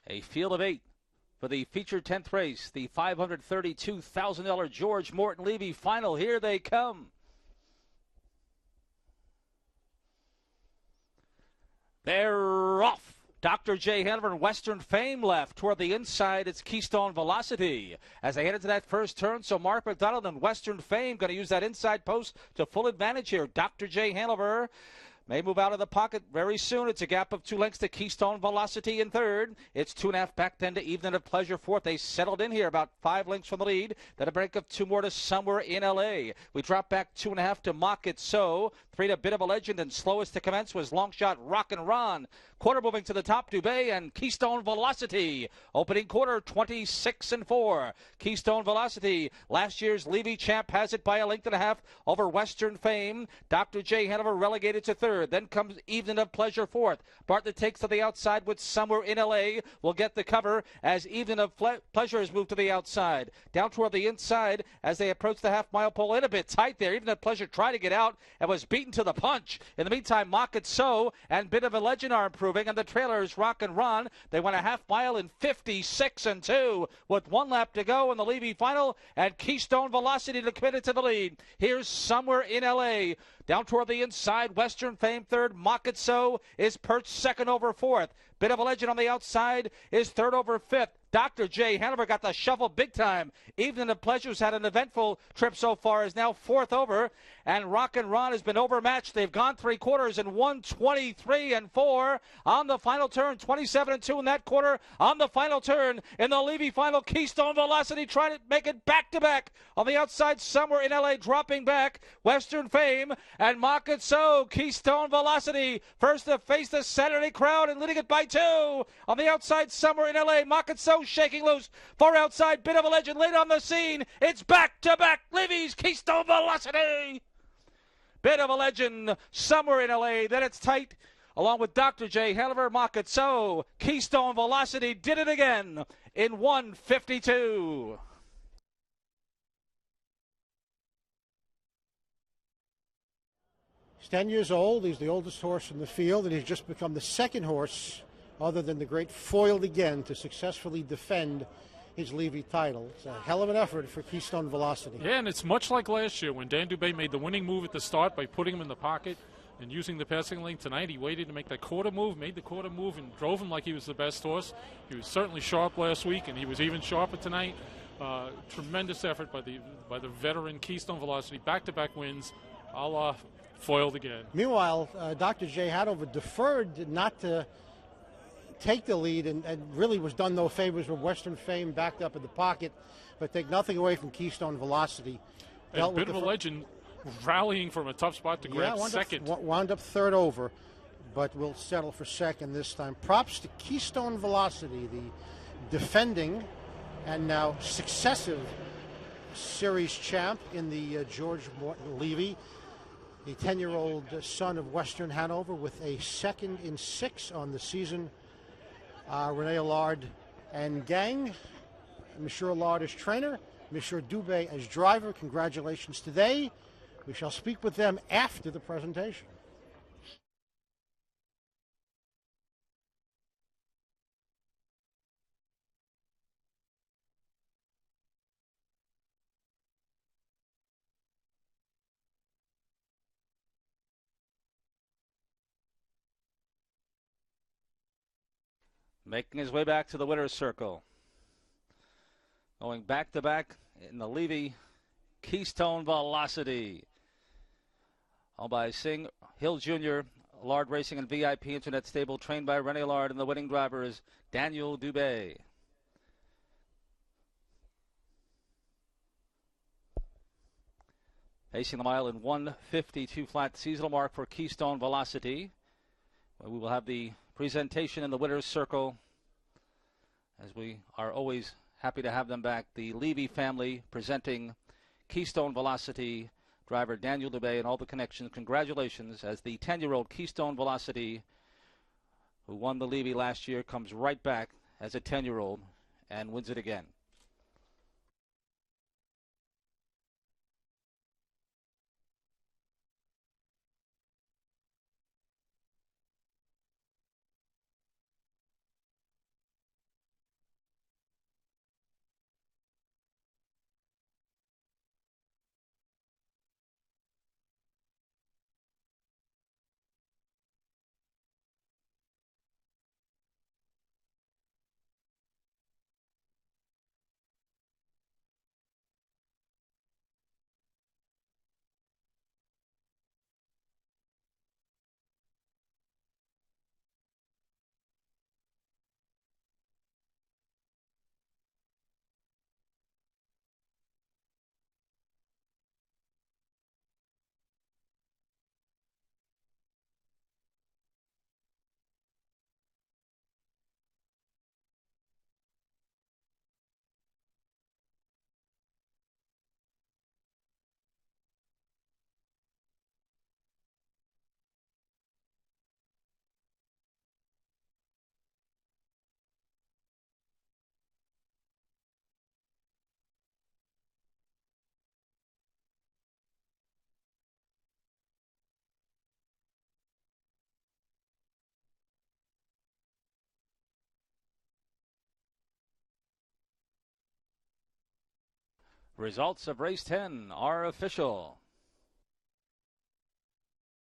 A field of 8 for the featured 10th race, the $532,000 George Morton Levy final. Here they come. They're off. Dr. J. Hanover and Western Fame left. Toward the inside, it's Keystone Velocity as they head into that first turn. So Mark McDonald and Western Fame going to use that inside post to full advantage here. Dr. J. Hanover may move out of the pocket very soon. It's a gap of 2 lengths to Keystone Velocity in third. It's 2.5 back then to Evening of Pleasure fourth. They settled in here about 5 lengths from the lead. Then a break of 2 more to Somewhere in L.A. We drop back 2.5 to Mock It So. 3 to Bit of a Legend, and slowest to commence was Long Shot Rockin' Ron. Quarter moving to the top, Dubé and Keystone Velocity. Opening quarter, 26-4. Keystone Velocity, last year's Levy champ, has it by 1.5 lengths over Western Fame. Dr. J. Hanover relegated to third. Then comes Evening of Pleasure fourth. Bartlett takes to the outside with Somewhere in L.A. will get the cover as Evening of Pleasure has moved to the outside. Down toward the inside as they approach the half-mile pole. In a bit tight there. Evening of Pleasure tried to get out and was beaten to the punch. In the meantime, Mock It So and Bit of a Legend are improving, and the trailers Rockin' Ron. They went a half mile in 56-2 with 1 lap to go in the Levy final, and Keystone Velocity to commit it to the lead. Here's Somewhere in L.A. Down toward the inside, Western Fame third. Mock It So is perched second over fourth. Bit of a Legend on the outside is third over fifth. Dr. J. Hanover got the shuffle big time. Evening of Pleasure's had an eventful trip so far, is now fourth over, and Rockin' Ron has been overmatched. They've gone 3 quarters in 1:23-4 on the final turn, 27-2 in that quarter on the final turn. In the Levy final, Keystone Velocity trying to make it back-to-back. On the outside, Somewhere in L.A. dropping back. Western Fame and Mock It So. Keystone Velocity first to face the Saturday crowd and leading it by 2. On the outside, Somewhere in L.A. Mock It So shaking loose. Far outside, Bit of a Legend late on the scene. It's back-to-back Levy's Keystone Velocity. Bit of a Legend, Somewhere in L.A. Then it's tight. Along with Dr. J. Hanover, Mock It So. Keystone Velocity did it again in 1:52. He's 10 years old. He's the oldest horse in the field, and he's just become the second horse, other than the great Foiled Again, to successfully defend his Levy title. It's a hell of an effort for Keystone Velocity. Yeah, and it's much like last year when Dan Dubé made the winning move at the start by putting him in the pocket and using the passing lane. Tonight he waited to make that quarter move, made the quarter move, and drove him like he was the best horse. He was certainly sharp last week, and he was even sharper tonight. Tremendous effort by the veteran Keystone Velocity. Back-to-back wins, a la Foiled Again. Meanwhile, Dr. J. Hanover deferred not to take the lead and really was done no favors with Western Fame backed up in the pocket, but take nothing away from Keystone Velocity. And Bit of a Legend rallying from a tough spot to grab second. Wound up third over, but will settle for second this time. Props to Keystone Velocity, the defending and now successive series champ in the George Morton Levy. The 10-year-old son of Western Hanover with a 2nd in 6 on the season. Rene Allard and gang. Monsieur Allard as trainer, Monsieur Dubé as driver. Congratulations today. We shall speak with them after the presentation. Making his way back to the winner's circle. Going back-to-back in the Levy, Keystone Velocity. Owned by Singh Hill Jr., Allard Racing and VIP Internet Stable, trained by Rene Allard, and the winning driver is Daniel Dubé. Pacing the mile in 1:52 flat, seasonal mark for Keystone Velocity. We will have the presentation in the winner's circle, as we are always happy to have them back. The Levy family presenting Keystone Velocity, driver Daniel Dubé, and all the connections. Congratulations, as the 10-year-old Keystone Velocity, who won the Levy last year, comes right back as a 10-year-old and wins it again. Results of race 10 are official.